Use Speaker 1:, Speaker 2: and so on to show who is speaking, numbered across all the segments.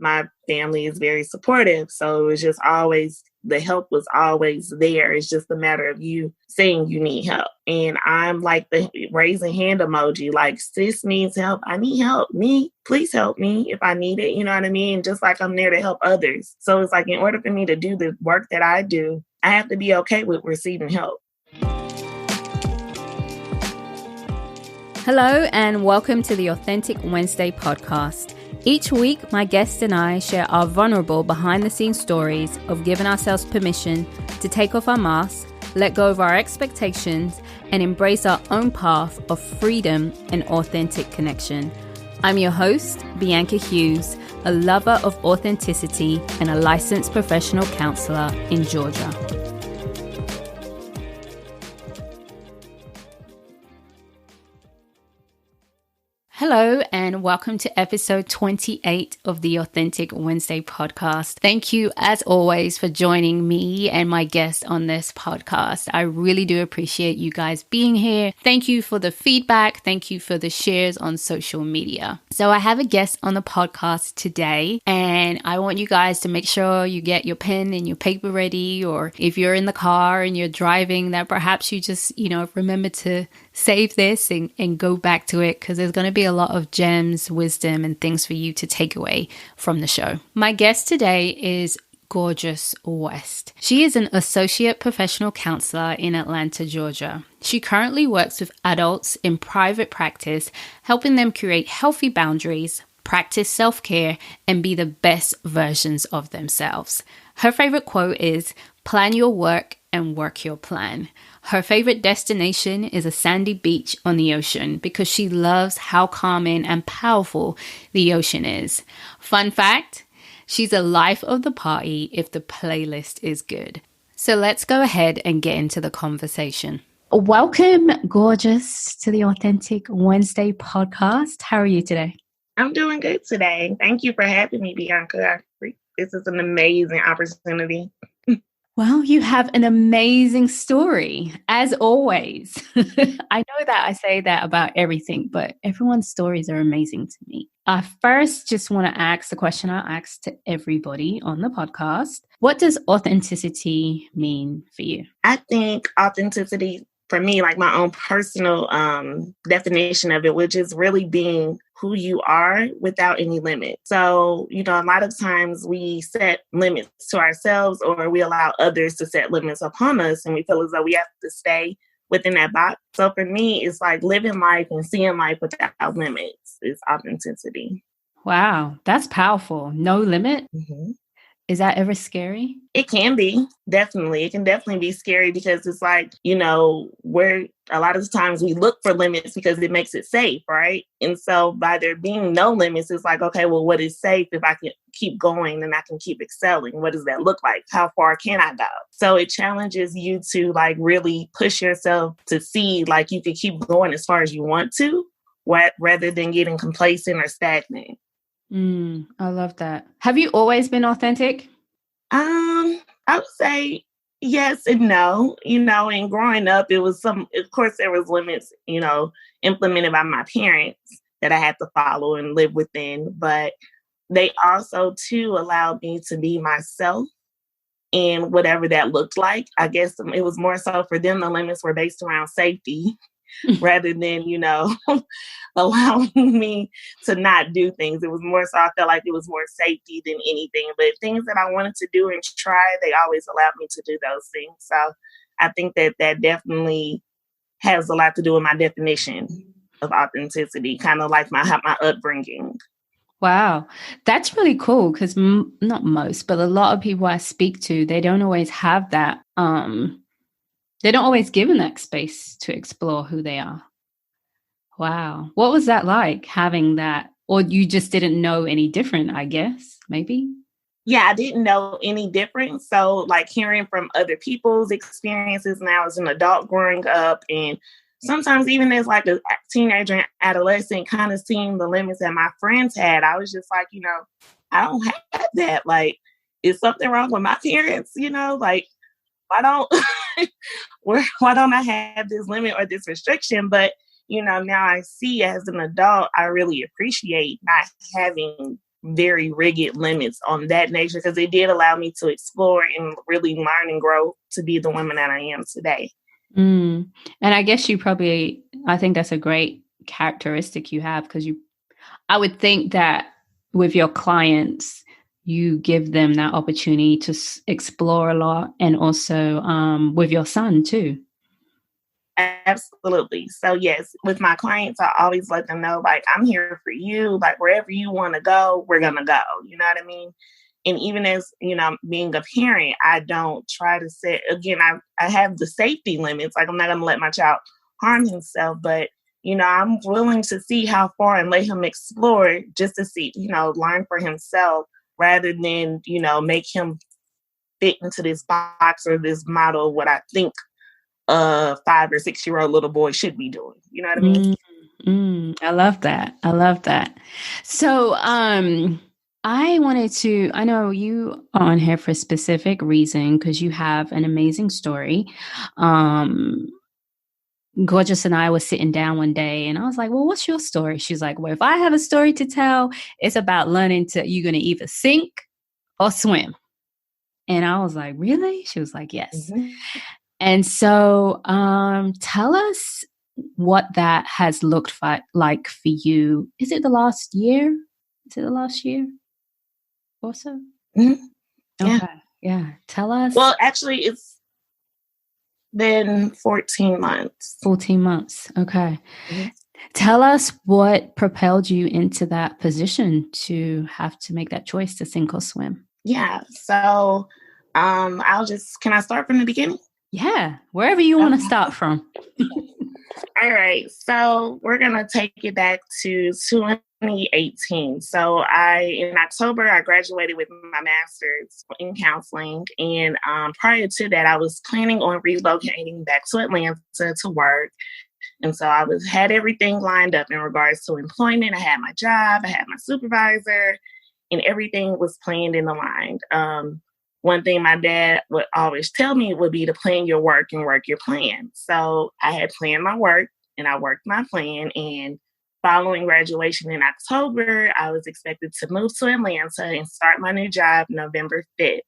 Speaker 1: my family is very supportive. So it was just always, the help was always there. It's just a matter of you saying you need help. And I'm like the raising hand emoji, like, sis needs help. I need help. Me, please help me if I need it. You know what I mean? Just like I'm there to help others. So it's like, in order for me to do the work that I do, I have to be okay with receiving help.
Speaker 2: Hello and welcome to the Authentic Wednesday podcast. Each week, my guests and I share our vulnerable behind-the-scenes stories of giving ourselves permission to take off our masks, let go of our expectations, and embrace our own path of freedom and authentic connection. I'm your host, Bianca Hughes, a lover of authenticity and a licensed professional counselor in Georgia. Hello and welcome to episode 28 of the Authentic Wednesday podcast. Thank you, as always, for joining me and my guest on this podcast. I really do appreciate you guys being here. Thank you for the feedback. Thank you for the shares on social media. So I have a guest on the podcast today, and I want you guys to make sure you get your pen and your paper ready, or if you're in the car and you're driving, that perhaps you just, remember to save this and go back to it, because there's going to be a lot of gems, wisdom, and things for you to take away from the show. My guest today is Gorgeous West. She is an associate professional counselor in Atlanta, Georgia. She currently works with adults in private practice, helping them create healthy boundaries, practice self-care, and be the best versions of themselves. Her favorite quote is, "Plan your work and work your plan." Her favorite destination is a sandy beach on the ocean because she loves how calming and powerful the ocean is. Fun fact, she's a life of the party if the playlist is good. So let's go ahead and get into the conversation. Welcome, Gorgeous, to the Authentic Wednesday podcast. How are you today?
Speaker 1: I'm doing good today. Thank you for having me, Bianca. This is an amazing opportunity.
Speaker 2: Well, you have an amazing story, as always. I know that I say that about everything, but everyone's stories are amazing to me. I first just want to ask the question I ask to everybody on the podcast. What does authenticity mean for you?
Speaker 1: I think authenticity, for me, like my own personal definition of it, which is really being who you are without any limits. So, a lot of times we set limits to ourselves, or we allow others to set limits upon us, and we feel as though we have to stay within that box. So for me, it's like living life and seeing life without limits is authenticity.
Speaker 2: Wow, that's powerful. No limit?
Speaker 1: Mm-hmm.
Speaker 2: Is that ever scary?
Speaker 1: It can be, definitely. It can definitely be scary because it's like, where a lot of times we look for limits because it makes it safe, right? And so by there being no limits, it's like, okay, well, what is safe? If I can keep going and I can keep excelling, what does that look like? How far can I go? So it challenges you to like really push yourself to see like you can keep going as far as you want to, rather than getting complacent or stagnant.
Speaker 2: I love that. Have you always been authentic?
Speaker 1: I would say yes and no. And growing up, it was of course, there was limits, implemented by my parents that I had to follow and live within. But they also, too, allowed me to be myself and whatever that looked like. I guess it was more so for them, the limits were based around safety. Rather than, allowing me to not do things. It was more so, I felt like it was more safety than anything. But things that I wanted to do and try, they always allowed me to do those things. So I think that definitely has a lot to do with my definition of authenticity, kind of like my upbringing.
Speaker 2: Wow, that's really cool because not most, but a lot of people I speak to, they don't always have that. They don't always give them that space to explore who they are. Wow. What was that like, having that? Or you just didn't know any different, I guess, maybe?
Speaker 1: Yeah, I didn't know any different. So like hearing from other people's experiences now as an adult growing up, and sometimes even as like a teenager and adolescent, kind of seeing the limits that my friends had, I was just like, I don't have that. Like, is something wrong with my parents? Like, why don't I have this limit or this restriction? But, now I see as an adult, I really appreciate not having very rigid limits on that nature, because it did allow me to explore and really learn and grow to be the woman that I am today.
Speaker 2: And I guess I think that's a great characteristic you have, because I would think that with your clients, you give them that opportunity to explore a lot, and also with your son too.
Speaker 1: Absolutely. So yes, with my clients, I always let them know, like, I'm here for you. Like, wherever you want to go, we're gonna go. You know what I mean? And even as, being a parent, I don't try to set, again, I have the safety limits. Like, I'm not gonna let my child harm himself, but I'm willing to see how far and let him explore, just to see, learn for himself, rather than, make him fit into this box or this model of what I think a 5 or 6-year-old little boy should be doing. You know what I mean?
Speaker 2: I love that. I love that. So, I know you are on here for a specific reason, because you have an amazing story. Gorgeous and I were sitting down one day, and I was like, well, what's your story? She's like, well, if I have a story to tell, it's about you're going to either sink or swim. And I was like, really? She was like, yes.
Speaker 1: Mm-hmm.
Speaker 2: And so tell us what that has looked like for you. Is it the last year? Is it the last year or so?
Speaker 1: Mm-hmm. Yeah.
Speaker 2: Okay. Yeah. Tell us.
Speaker 1: Well, actually, it's been 14 months.
Speaker 2: 14 months. Okay.
Speaker 1: Mm-hmm.
Speaker 2: Tell us what propelled you into that position to have to make that choice to sink or swim.
Speaker 1: Yeah. So can I start from the beginning?
Speaker 2: Yeah. Wherever you want to start from.
Speaker 1: All right. So we're going to take it back to 2018. So in October, I graduated with my master's in counseling. And prior to that, I was planning on relocating back to Atlanta to work. And so I had everything lined up in regards to employment. I had my job, I had my supervisor, and everything was planned and aligned. One thing my dad would always tell me would be to plan your work and work your plan. So I had planned my work and I worked my plan. And following graduation in October, I was expected to move to Atlanta and start my new job November 5th.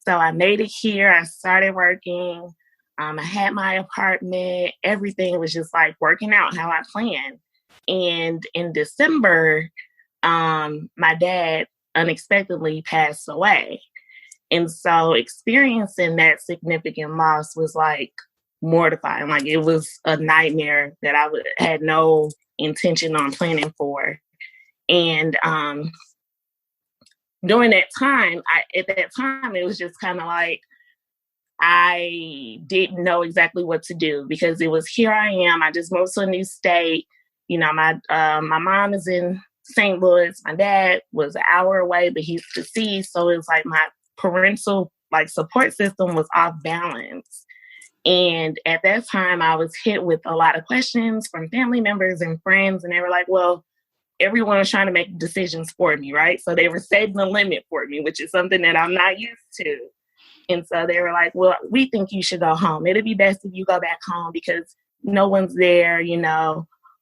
Speaker 1: So I made it here. I started working. I had my apartment. Everything was just like working out how I planned. And in December, my dad unexpectedly passed away. And so experiencing that significant loss was like mortifying. Like, it was a nightmare that I had no intention on planning for. And during that time, at that time, it was just kind of like, I didn't know exactly what to do, because it was, here I am. I just moved to a new state. My mom is in St. Louis. My dad was an hour away, but he's deceased. So it was like my parental support system was off balance. And at that time, I was hit with a lot of questions from family members and friends. And they were like, well, everyone was trying to make decisions for me, right? So they were setting a limit for me, which is something that I'm not used to. And so they were like, well, we think you should go home. It'd be best if you go back home because no one's there,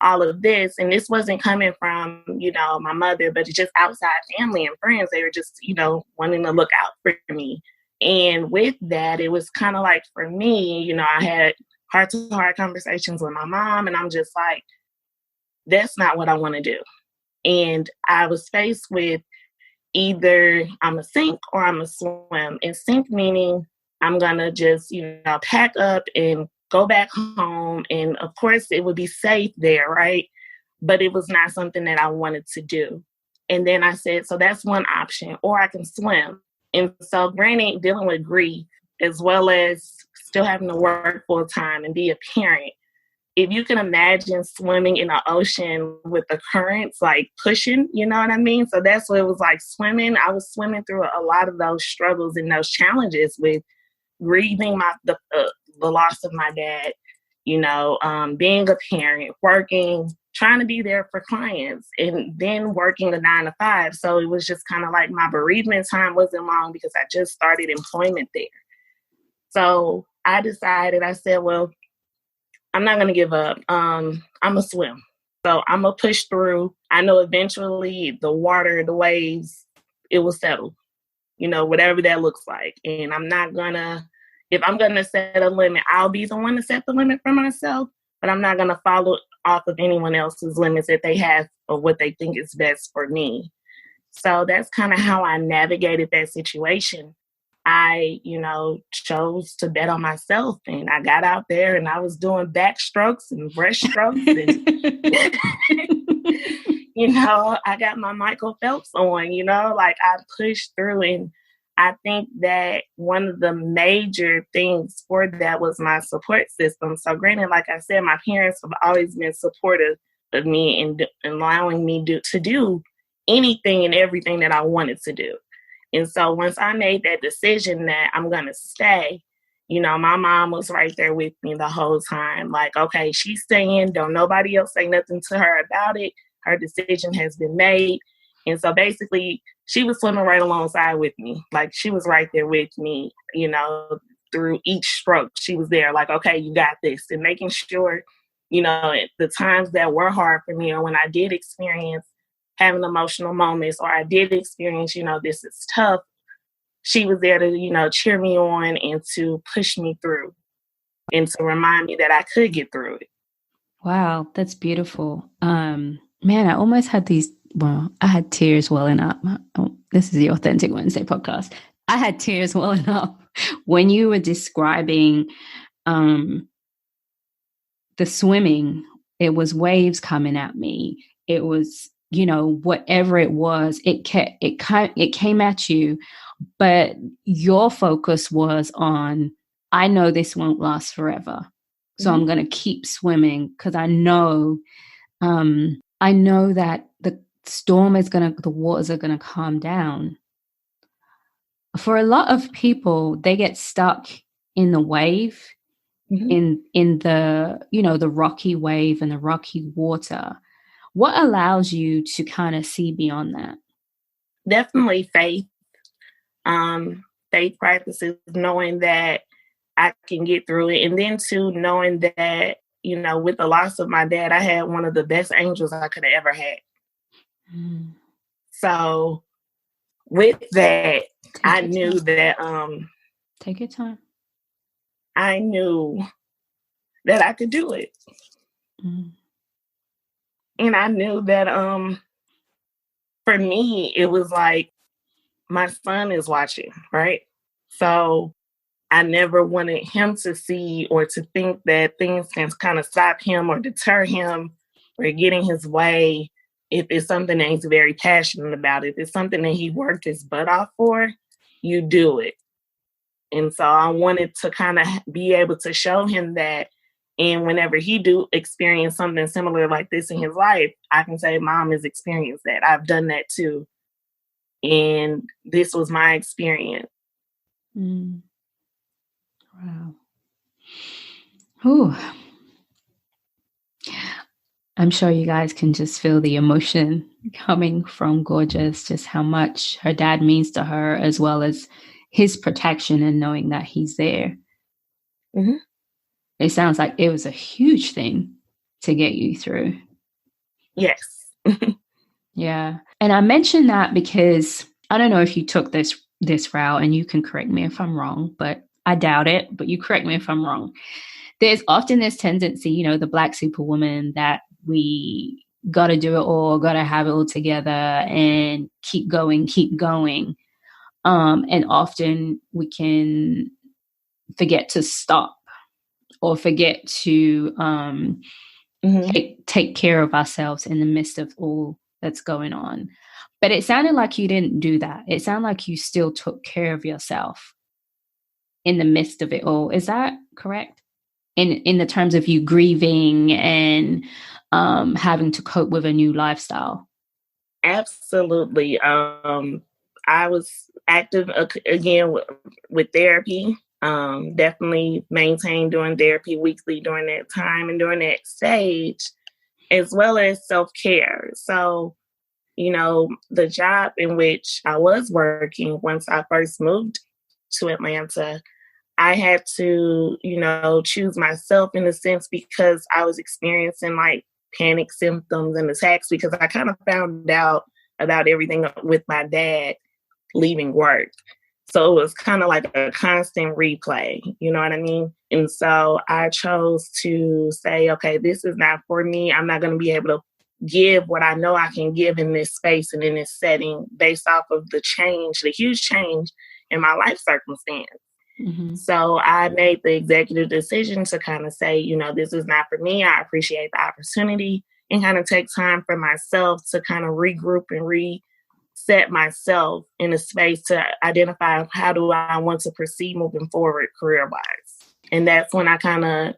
Speaker 1: all of this. And this wasn't coming from, my mother, but it's just outside family and friends. They were just, wanting to look out for me. And with that, it was kind of like, for me, I had heart-to-heart conversations with my mom, and I'm just like, that's not what I want to do. And I was faced with either I'm a sink or I'm a swim. And sink meaning I'm going to just, pack up and go back home. And of course, it would be safe there, right? But it was not something that I wanted to do. And then I said, so that's one option, or I can swim. And so granted, dealing with grief, as well as still having to work full time and be a parent, if you can imagine swimming in the ocean with the currents like pushing, you know what I mean? So that's what it was like swimming. I was swimming through a lot of those struggles and those challenges with grieving the loss of my dad, being a parent, working, trying to be there for clients, and then working a 9 to 5. So it was just kind of like my bereavement time wasn't long because I just started employment there. So I said, well, I'm not going to give up. I'm a swim. So I'm going to push through. I know eventually the water, the waves, it will settle, whatever that looks like. And I'm not going to, if I'm going to set a limit, I'll be the one to set the limit for myself, but I'm not going to follow off of anyone else's limits that they have or what they think is best for me. So that's kind of how I navigated that situation. I, chose to bet on myself, and I got out there and I was doing backstrokes and breaststrokes and, I got my Michael Phelps on, like I pushed through. And I think that one of the major things for that was my support system. So granted, like I said, my parents have always been supportive of me and allowing me to do anything and everything that I wanted to do. And so once I made that decision that I'm going to stay, my mom was right there with me the whole time. Like, okay, she's staying. Don't nobody else say nothing to her about it. Her decision has been made. And so basically she was swimming right alongside with me. Like she was right there with me, through each stroke. She was there like, okay, you got this. And making sure, the times that were hard for me or when I did experience having emotional moments or I did experience, this is tough, she was there to, cheer me on and to push me through and to remind me that I could get through it.
Speaker 2: Wow, that's beautiful. Man, I almost had I had tears welling up. Oh, this is the Authentic Wednesday podcast. I had tears welling up when you were describing the swimming. It was waves coming at me. It was, whatever it was, it came at you, but your focus was on, I know this won't last forever. So I'm going to keep swimming because I know that the waters are going to calm down. For a lot of people, they get stuck in the wave, in the, the rocky wave and the rocky water. What allows you to kind of see beyond that?
Speaker 1: Definitely faith. Faith practices, knowing that I can get through it. And then too, knowing that, with the loss of my dad, I had one of the best angels I could have ever had. So with that, I knew that
Speaker 2: take your time.
Speaker 1: I knew that I could do it. And I knew that for me, it was like my son is watching, right? So I never wanted him to see or to think that things can kind of stop him or deter him or get in his way. If it's something that he's very passionate about, if it's something that he worked his butt off for, you do it. And so I wanted to kind of be able to show him that. And whenever he do experience something similar like this in his life, I can say, Mom has experienced that. I've done that too. And this was my experience.
Speaker 2: Wow. Ooh. I'm sure you guys can just feel the emotion coming from Gorgeous, just how much her dad means to her, as well as his protection and knowing that he's there. It sounds like it was a huge thing to get you through.
Speaker 1: Yes.
Speaker 2: Yeah. And I mentioned that because I don't know if you took this route, and you can correct me if I'm wrong, but I doubt it, but you correct me if I'm wrong. There's often this tendency, the Black superwoman, that we got to do it all, got to have it all together and keep going. And often we can forget to stop or forget to take care of ourselves in the midst of all that's going on. But it sounded like you didn't do that. It sounded like you still took care of yourself in the midst of it all. Is that correct? In the terms of you grieving and having to cope with a new lifestyle?
Speaker 1: Absolutely. I was active again with therapy. Definitely maintained doing therapy weekly during that time and during that stage, as well as self-care. So, the job in which I was working once I first moved to Atlanta, I had to, choose myself in a sense because I was experiencing like panic symptoms and attacks because I kind of found out about everything with my dad leaving work. So it was kind of like a constant replay, you know what I mean? And so I chose to say, okay, this is not for me. I'm not going to be able to give what I know I can give in this space and in this setting based off of the change, the huge change in my life circumstance.
Speaker 2: Mm-hmm.
Speaker 1: So I made the executive decision to kind of say, you know, this is not for me. I appreciate the opportunity and kind of take time for myself to kind of regroup and reset myself in a space to identify how do I want to proceed moving forward career-wise. And that's when I kind of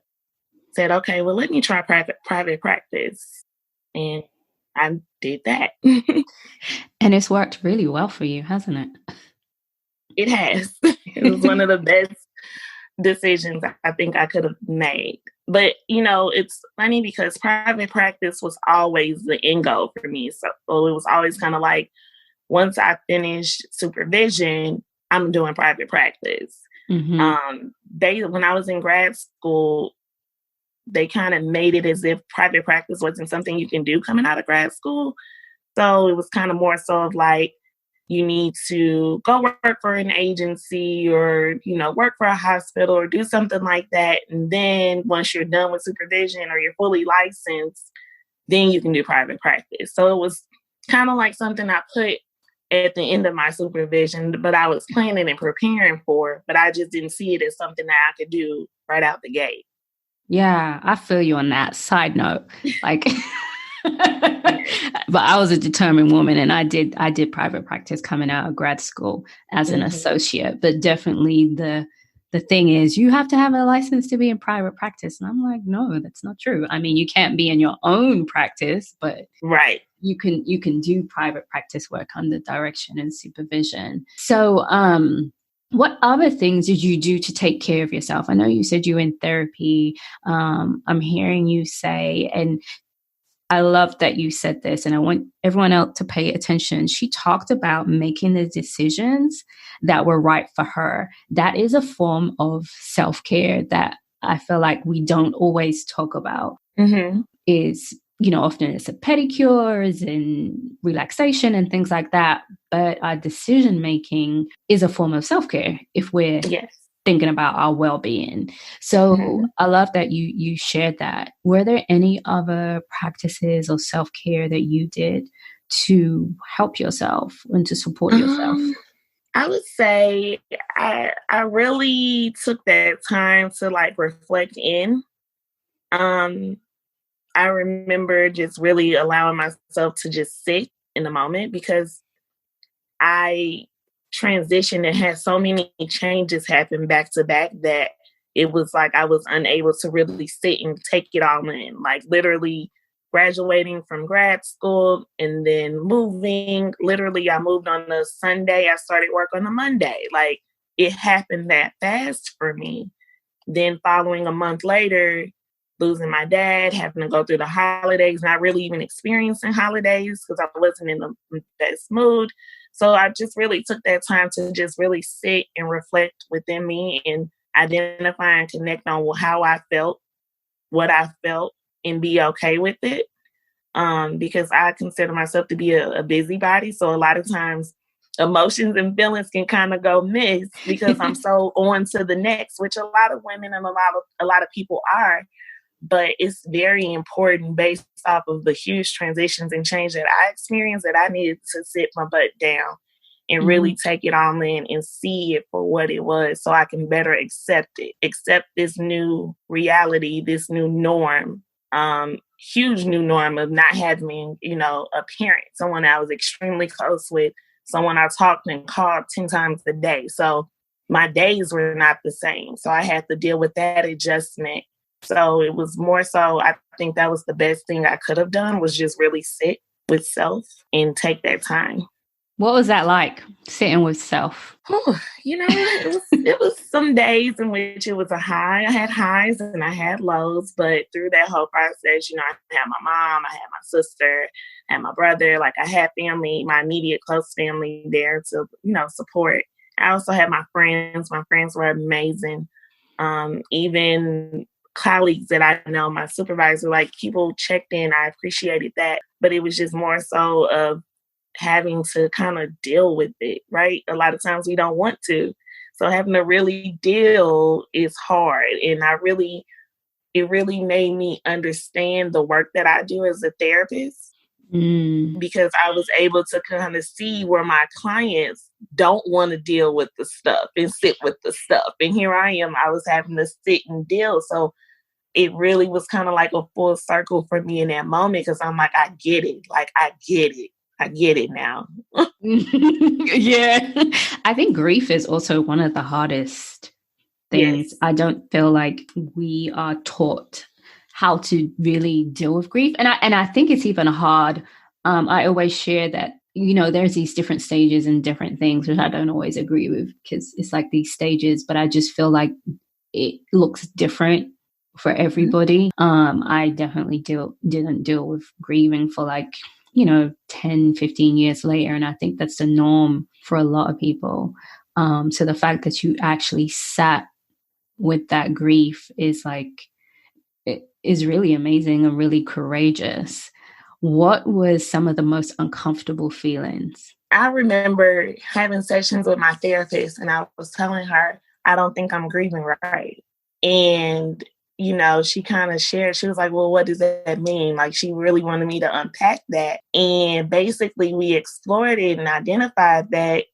Speaker 1: said, okay, well, let me try private practice. And I did that.
Speaker 2: And it's worked really well for you, hasn't it?
Speaker 1: It has. It was one of the best decisions I think I could have made. But, you know, it's funny because private practice was always the end goal for me. So it was always kind of like, once I finished supervision, I'm doing private practice.
Speaker 2: Mm-hmm.
Speaker 1: When I was in grad school, they kind of made it as if private practice wasn't something you can do coming out of grad school. So it was kind of more so of like, you need to go work for an agency or, you know, work for a hospital or do something like that. And then once you're done with supervision or you're fully licensed, then you can do private practice. So it was kind of like something I put at the end of my supervision, but I was planning and preparing for, but I just didn't see it as something that I could do right out the gate.
Speaker 2: Yeah, I feel you on that. Side note, like, but I was a determined woman, and I did private practice coming out of grad school as an associate. But definitely the thing is, you have to have a license to be in private practice, and I'm like, no, that's not true. I mean, you can't be in your own practice, but
Speaker 1: right,
Speaker 2: you can do private practice work under direction and supervision. So, what other things did you do to take care of yourself? I know you said you were in therapy. I'm hearing you say, and I love that you said this, and I want everyone else to pay attention. She talked about making the decisions that were right for her. That is a form of self-care that I feel like we don't always talk about. Is, you know, often it's a pedicures and relaxation and things like that. But our decision making is a form of self-care if we're thinking about our well-being. So I love that you shared that. Were there any other practices or self-care that you did to help yourself and to support yourself?
Speaker 1: I would say I really took that time to like reflect in. I remember just really allowing myself to just sit in the moment because I transitioned and had so many changes happen back to back that it was like I was unable to really sit and take it all in. Like literally graduating from grad school and then moving. Literally, I moved on a Sunday. I started work on a Monday. Like it happened that fast for me. Then following a month later, losing my dad, having to go through the holidays, not really even experiencing holidays because I wasn't in the best mood. So I just really took that time to just really sit and reflect within me and identify and connect on how I felt, what I felt, and be okay with it. Because I consider myself to be a busybody. So a lot of times emotions and feelings can kind of go miss because I'm so on to the next, which a lot of women and a lot of people are. But it's very important based off of the huge transitions and change that I experienced that I needed to sit my butt down and really take it all in and see it for what it was so I can better accept it, accept this new reality, this new norm, huge new norm of not having, you know, a parent, someone I was extremely close with, someone I talked and called 10 times a day. So my days were not the same. So I had to deal with that adjustment. So it was more so, I think that was the best thing I could have done was just really sit with self and take that time.
Speaker 2: What was that like, sitting with self?
Speaker 1: You know, it was some days in which it was a high. I had highs and I had lows, but through that whole process, you know, I had my mom, I had my sister, I had my brother, like I had family, my immediate close family there to, you know, support. I also had my friends. My friends were amazing. Even colleagues that I know, my supervisor, like people checked in. I appreciated that. But it was just more so of having to kind of deal with it, right? A lot of times we don't want to. So having to really deal is hard. And it really made me understand the work that I do as a therapist, because I was able to kind of see where my clients don't want to deal with the stuff and sit with the stuff. And here I am, I was having to sit and deal. So it really was kind of like a full circle for me in that moment, because I'm like, I get it. Like, I get it. I get it now.
Speaker 2: Yeah. I think grief is also one of the hardest things.
Speaker 1: Yes.
Speaker 2: I don't feel like we are taught how to really deal with grief. And I think it's even hard. I always share that, there's these different stages and different things, which I don't always agree with, because it's like these stages, but I just feel like it looks different for everybody. I definitely didn't deal with grieving for 10, 15 years later. And I think that's the norm for a lot of people. So the fact that you actually sat with that grief is really amazing and really courageous. What was some of the most uncomfortable feelings?
Speaker 1: I remember having sessions with my therapist, and I was telling her, I don't think I'm grieving right. And, she kind of shared, she was like, well, what does that mean? Like, she really wanted me to unpack that. And basically we explored it and identified that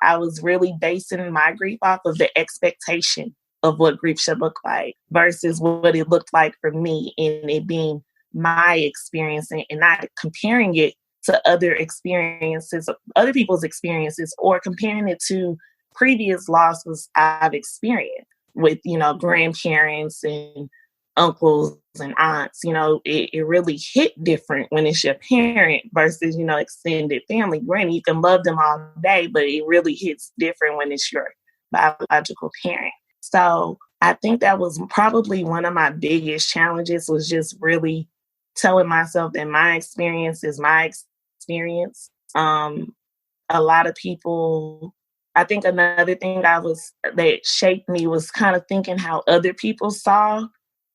Speaker 1: I was really basing my grief off of the expectation of what grief should look like versus what it looked like for me, and it being my experience, and not comparing it to other experiences, other people's experiences, or comparing it to previous losses I've experienced with, grandparents and uncles and aunts. It really hit different when it's your parent versus, extended family. Granted, you can love them all day, but it really hits different when it's your biological parent. So I think that was probably one of my biggest challenges, was just really telling myself that my experience is my experience. A lot of people, I think another thing that shaped me was kind of thinking how other people saw,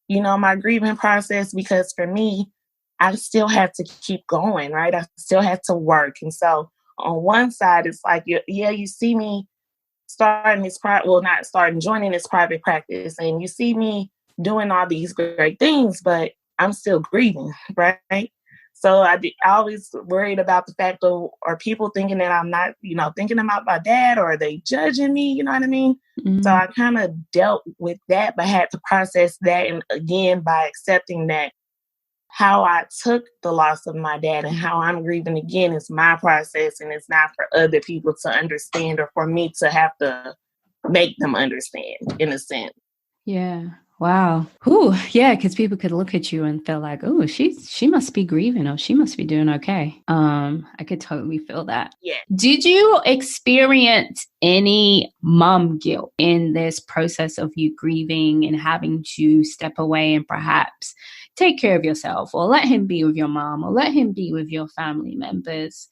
Speaker 1: my grieving process, because for me, I still had to keep going, right? I still had to work. And so on one side, it's like, you see me joining this private practice, and you see me doing all these great things, but I'm still grieving, right? So I always worried about the fact of, are people thinking that I'm not, thinking about my dad, or are they judging me? You know what I mean? Mm-hmm. So I kind of dealt with that, but had to process that. And again, by accepting that how I took the loss of my dad and how I'm grieving again is my process, and it's not for other people to understand, or for me to have to make them understand, in a sense.
Speaker 2: Yeah. Wow. Ooh, yeah, because people could look at you and feel like, oh, she must be grieving, or she must be doing okay. I could totally feel that.
Speaker 1: Yeah.
Speaker 2: Did you experience any mom guilt in this process of you grieving and having to step away and perhaps take care of yourself, or let him be with your mom, or let him be with your family members,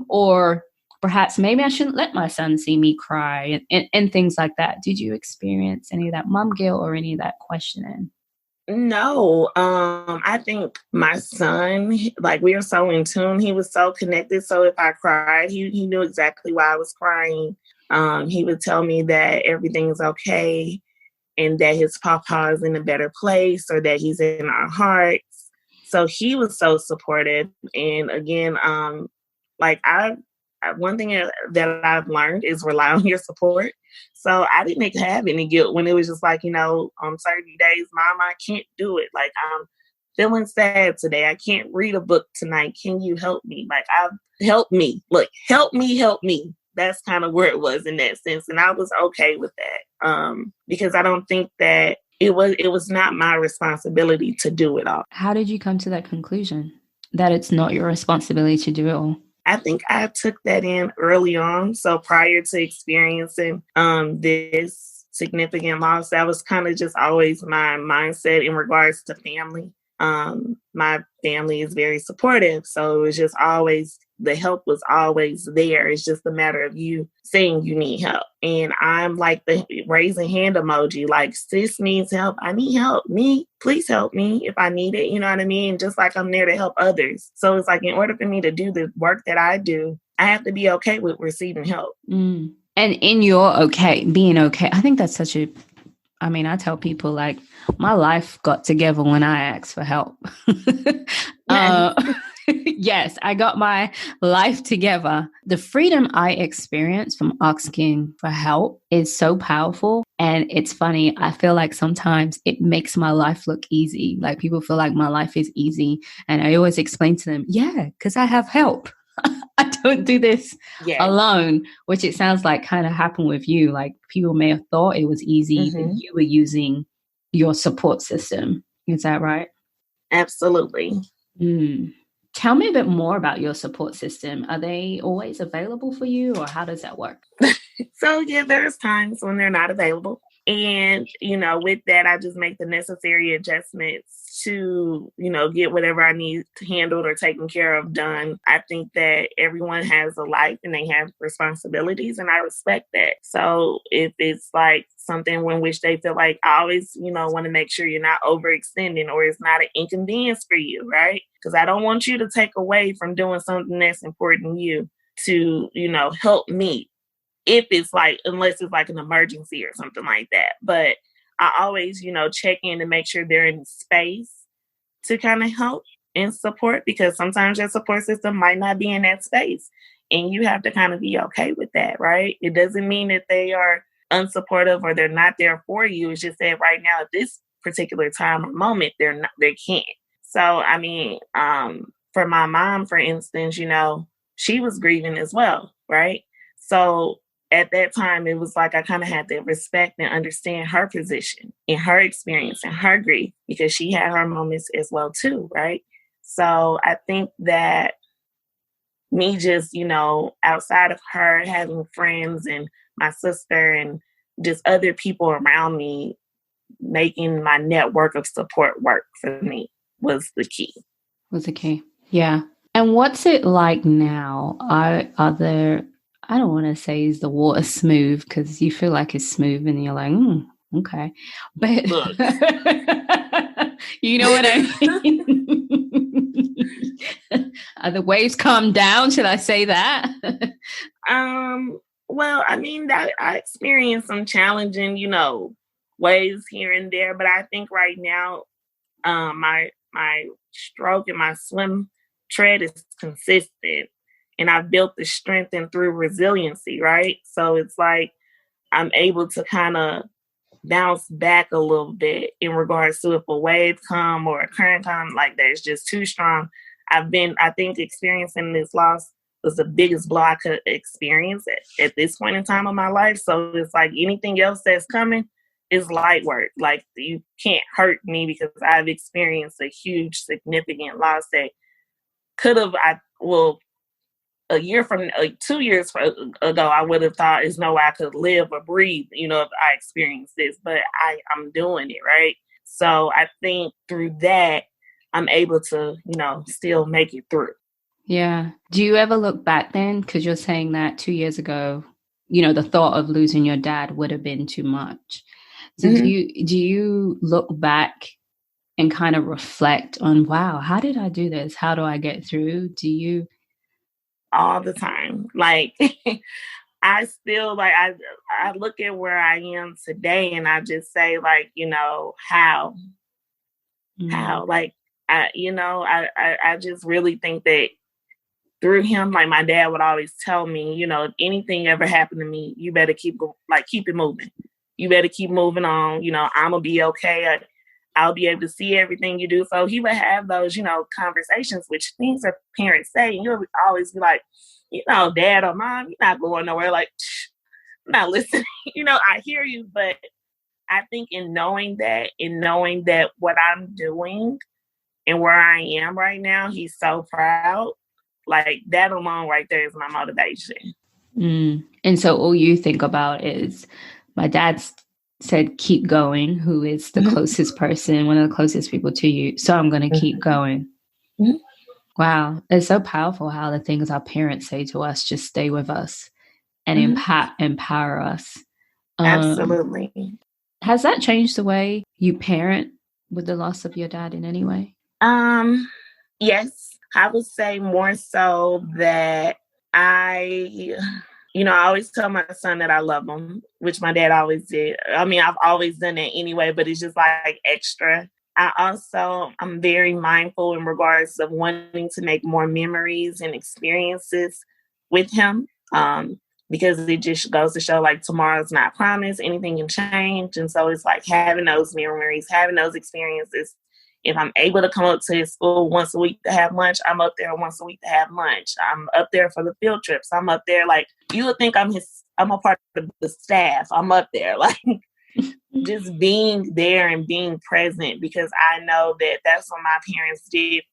Speaker 2: or perhaps maybe I shouldn't let my son see me cry, and things like that? Did you experience any of that mom guilt or any of that questioning?
Speaker 1: No, I think my son, we were so in tune. He was so connected. So if I cried, he knew exactly why I was crying. He would tell me that everything's okay, and that his papa is in a better place, or that he's in our hearts. So he was so supportive. And again, one thing that I've learned is rely on your support. So I didn't have any guilt when it was just like, on certain days, Mom, I can't do it. Like, I'm feeling sad today. I can't read a book tonight. Can you help me? Help me. Look, help me. That's kind of where it was in that sense. And I was okay with that, because I don't think that it was not my responsibility to do it all.
Speaker 2: How did you come to that conclusion, that it's not your responsibility to do it all?
Speaker 1: I think I took that in early on. So prior to experiencing this significant loss, that was kind of just always my mindset in regards to family. My family is very supportive. So it was just always the help was always there. It's just a matter of you saying you need help. And I'm like the raising hand emoji, like, sis needs help. I need help. Me, please help me if I need it. You know what I mean? Just like I'm there to help others. So it's like, in order for me to do the work that I do, I have to be okay with receiving help.
Speaker 2: Mm. And in your being okay, I think that's I tell people, like, my life got together when I asked for help. Yes, I got my life together. The freedom I experience from asking for help is so powerful. And it's funny. I feel like sometimes it makes my life look easy. Like, people feel like my life is easy. And I always explain to them, yeah, because I have help. I don't do this alone, which it sounds like kind of happened with you. Like, people may have thought it was easy, but you were using your support system. Is that right?
Speaker 1: Absolutely.
Speaker 2: Tell me a bit more about your support system. Are they always available for you, or how does that work?
Speaker 1: So, yeah, there's times when they're not available. And, with that, I just make the necessary adjustments to, get whatever I need handled or taken care of done. I think that everyone has a life and they have responsibilities, and I respect that. So if it's like something in which they feel like, I always, want to make sure you're not overextending or it's not an inconvenience for you, right? Because I don't want you to take away from doing something that's important to you to, help me. If it's like, unless it's like an emergency or something like that. But I always, check in to make sure they're in space to kind of help and support, because sometimes your support system might not be in that space. And you have to kind of be okay with that, right? It doesn't mean that they are unsupportive or they're not there for you. It's just that right now at this particular time or moment, they can't. So, for my mom, for instance, she was grieving as well, right? So at that time, it was like I kind of had to respect and understand her position and her experience and her grief, because she had her moments as well too, right? So I think that me just, outside of her, having friends and my sister and just other people around me, making my network of support work for me was the key.
Speaker 2: Yeah. And what's it like now? Are there, I don't want to say is the water smooth, because you feel like it's smooth and you're like, okay. But you know what I mean? Are the waves calm down? Should I say that?
Speaker 1: Well, I experienced some challenging, waves here and there, but I think right now, my stroke and my swim tread is consistent, and I've built the strength and through resiliency, right? So it's like I'm able to kind of bounce back a little bit in regards to if a wave come or a current come like that, it's just too strong. I think experiencing this loss was the biggest blow I could experience at this point in time of my life. So it's like anything else that's coming is light work. Like, you can't hurt me because I've experienced a huge, significant loss that could have, a year from 2 years ago, I would have thought there's no way I could live or breathe, if I experienced this, but I'm doing it, right? So I think through that, I'm able to, still make it through.
Speaker 2: Yeah. Do you ever look back then? Because you're saying that 2 years ago, the thought of losing your dad would have been too much. So do you look back and kind of reflect on, wow, how did I do this? How do I get through? Do you?
Speaker 1: All the time. Like, I still, like, I look at where I am today and I just say, like, how, like, I just really think that through him, like, my dad would always tell me, if anything ever happened to me, you better keep it moving. You better keep moving on. I'm going to be okay. I'll be able to see everything you do. So he would have those, conversations, which things that parents say, and you'll always be like, dad or mom, you're not going nowhere. Like, I'm not listening. I hear you, but I think in knowing that what I'm doing and where I am right now, he's so proud. Like, that alone right there is my motivation.
Speaker 2: And so all you think about is, my dad's said, keep going, who is the closest person, one of the closest people to you. So I'm going to keep going. Wow. It's so powerful how the things our parents say to us just stay with us and empower us.
Speaker 1: Absolutely.
Speaker 2: Has that changed the way you parent with the loss of your dad in any way?
Speaker 1: Yes, I would say more so that I always tell my son that I love him, which my dad always did. I mean, I've always done that anyway, but it's just like extra. I'm very mindful in regards of wanting to make more memories and experiences with him. Because it just goes to show like tomorrow's not promised, anything can change. And so it's like having those memories, having those experiences. If I'm able to come up to his school once a week to have lunch, I'm up there once a week to have lunch. I'm up there for the field trips. I'm up there like you would think I'm a part of the staff. I'm up there like just being there and being present because I know that that's what my parents did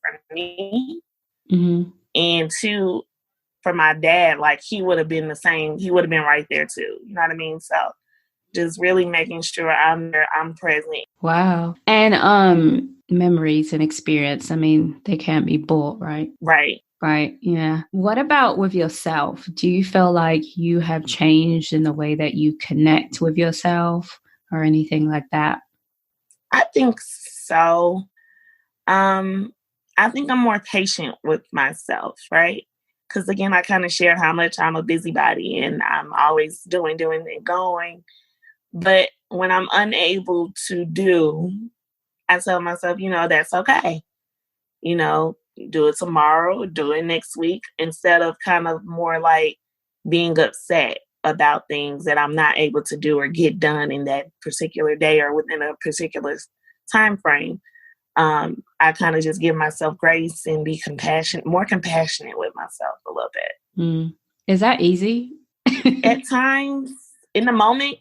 Speaker 1: for me. Mm-hmm. And two, for my dad, like he would have been the same. He would have been right there too. You know what I mean? So just really making sure I'm there, I'm present.
Speaker 2: Wow. And memories and experience, I mean, they can't be bought, right?
Speaker 1: Right.
Speaker 2: Right. Yeah. What about with yourself? Do you feel like you have changed in the way that you connect with yourself or anything like that?
Speaker 1: I think so. I think I'm more patient with myself, right? Because again, I kind of shared how much I'm a busybody and I'm always doing and going. But when I'm unable to do, I tell myself, that's okay. Do it tomorrow, do it next week, instead of kind of more like being upset about things that I'm not able to do or get done in that particular day or within a particular time frame. I kind of just give myself grace and be more compassionate with myself a little bit.
Speaker 2: Mm. Is that easy?
Speaker 1: At times, in the moment,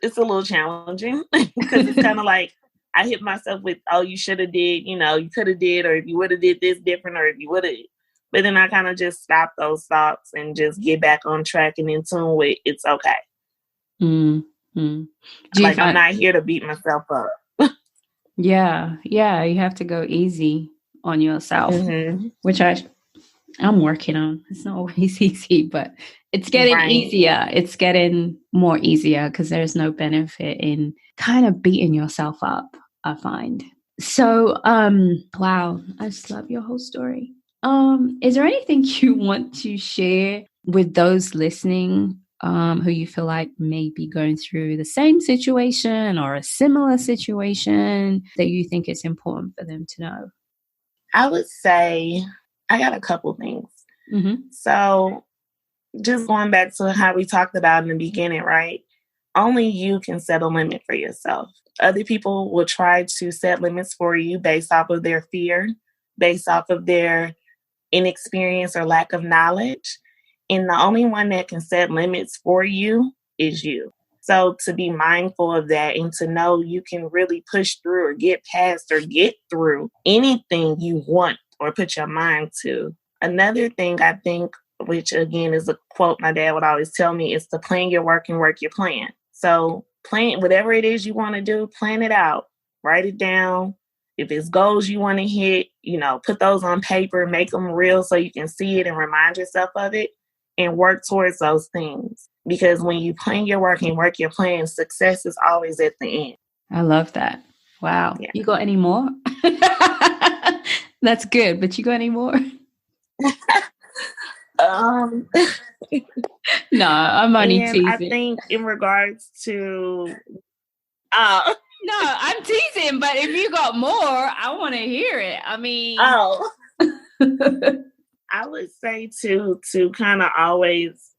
Speaker 1: it's a little challenging because it's kind of like I hit myself with, oh, you should have did, you could have did, or if you would have did this different, or if you would have. But then I kind of just stop those thoughts and just get back on track and in tune with it's okay.
Speaker 2: Mm-hmm.
Speaker 1: I'm not here to beat myself up.
Speaker 2: Yeah, you have to go easy on yourself, which I'm working on. It's not always easy, but it's getting easier. It's getting more easier because there's no benefit in kind of beating yourself up, I find. So, wow, I just love your whole story. Is there anything you want to share with those listening who you feel like may be going through the same situation or a similar situation that you think it's important for them to know?
Speaker 1: I would say I got a couple things. Mm-hmm. So just going back to how we talked about in the beginning, right? Only you can set a limit for yourself. Other people will try to set limits for you based off of their fear, based off of their inexperience or lack of knowledge. And the only one that can set limits for you is you. So to be mindful of that and to know you can really push through or get past or get through anything you want or put your mind to. Another thing I think, which again is a quote my dad would always tell me, is to plan your work and work your plan. So plan whatever it is you want to do, plan it out, write it down. If it's goals you want to hit, put those on paper, make them real so you can see it and remind yourself of it and work towards those things. Because when you plan your work and work your plan, success is always at the end.
Speaker 2: I love that. Wow. Yeah. You got any more? That's good, but you got any more? No, I'm only teasing.
Speaker 1: I think in regards to
Speaker 2: no, I'm teasing, but if you got more, I want to hear it. I mean,
Speaker 1: I would say to kind of always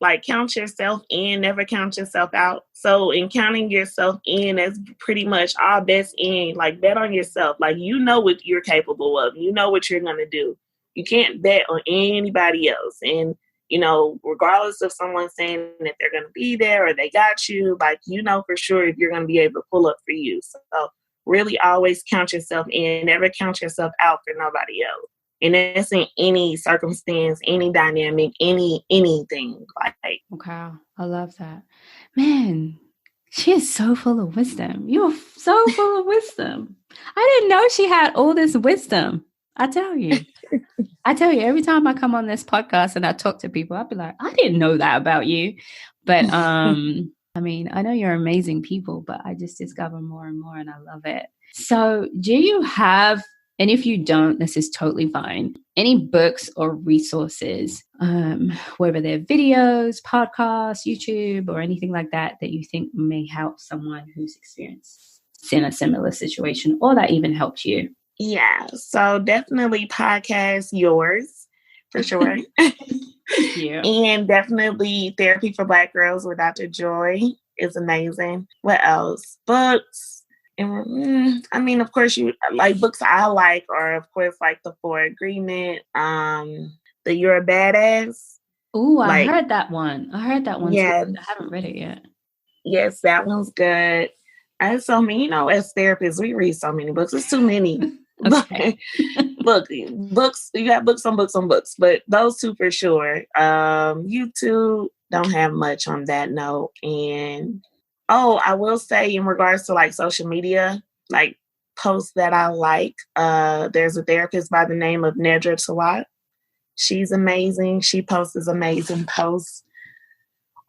Speaker 1: like count yourself in, never count yourself out. So in counting yourself in, that's pretty much all best in, like bet on yourself. Like, what you're capable of, what you're going to do. You can't bet on anybody else. And, regardless of someone saying that they're going to be there or they got you, like, for sure if you're going to be able to pull up for you. So really always count yourself in, never count yourself out for nobody else. And that's in any circumstance, any dynamic, anything. Like,
Speaker 2: okay, I love that. Man, she is so full of wisdom. You're so full of wisdom. I didn't know she had all this wisdom. I tell you. Every time I come on this podcast and I talk to people, I'll be like, I didn't know that about you. But I mean, I know you're amazing people, but I just discover more and more and I love it. So do you have, and if you don't, this is totally fine, any books or resources, whether they're videos, podcasts, YouTube, or anything like that, that you think may help someone who's experienced in a similar situation or that even helped you?
Speaker 1: Yeah, so definitely podcast yours for sure.
Speaker 2: Yeah.
Speaker 1: And definitely Therapy for Black Girls with Dr. Joy is amazing. What else? Books. And I mean, of course, you like books I like are, of course, like The Four Agreement, the You're a Badass.
Speaker 2: Oh, I heard that one.
Speaker 1: Yeah,
Speaker 2: too. I haven't read it yet.
Speaker 1: Yes, that one's good. And so many, as therapists, we read so many books. It's too many.
Speaker 2: Okay.
Speaker 1: Look, books, you got books on books on books, but those two for sure. YouTube don't have much on that note. And I will say in regards to like social media, like posts that I like, there's a therapist by the name of Nedra Tawat. She's amazing. She posts amazing posts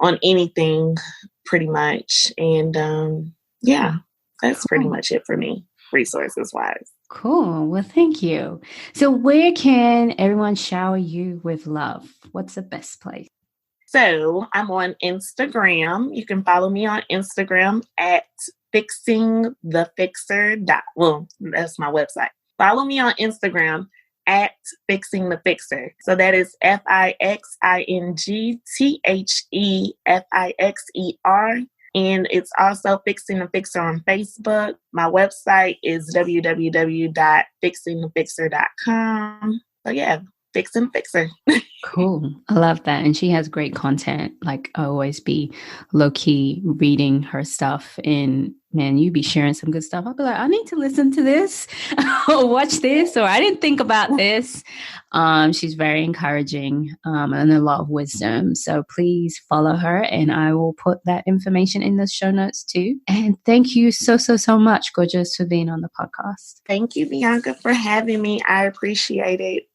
Speaker 1: on anything pretty much. And yeah, that's pretty much it for me, resources wise.
Speaker 2: Cool. Well, thank you. So where can everyone shower you with love? What's the best place?
Speaker 1: So I'm on Instagram. You can follow me on Instagram at fixingthefixer. Well, that's my website. Follow me on Instagram at Fixing the Fixer. So that is FIXINGTHEFIXER. And it's also Fixing the Fixer on Facebook. My website is www.fixingthefixer.com. So yeah, Fixing the Fixer.
Speaker 2: Cool. I love that. And she has great content. Like I always be low key reading her stuff, and man, you be sharing some good stuff. I'll be like, I need to listen to this or watch this, or I didn't think about this. She's very encouraging and a lot of wisdom. So please follow her, and I will put that information in the show notes too. And thank you so much, Gorgeous, for being on the podcast.
Speaker 1: Thank you, Bianca, for having me. I appreciate it.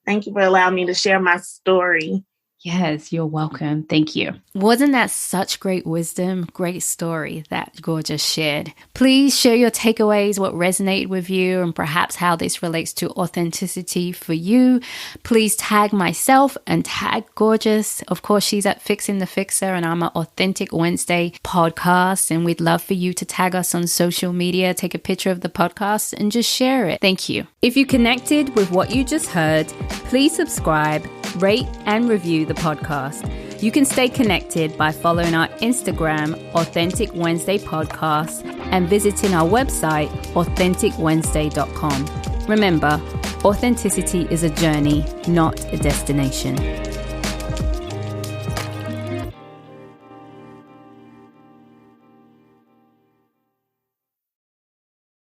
Speaker 1: Thank you for allowing me to share my story.
Speaker 2: Yes, you're welcome. Thank you. Wasn't that such great wisdom, great story that Gorgeous shared? Please share your takeaways, what resonated with you, and perhaps how this relates to authenticity for you. Please tag myself and tag Gorgeous. Of course, she's at Fixing the Fixer, and I'm at Authentic Wednesday podcast. And we'd love for you to tag us on social media, take a picture of the podcast, and just share it. Thank you. If you connected with what you just heard, please subscribe, rate, and review the podcast. You can stay connected by following our Instagram, Authentic Wednesday Podcast, and visiting our website, authenticwednesday.com. Remember, authenticity is a journey, not a destination.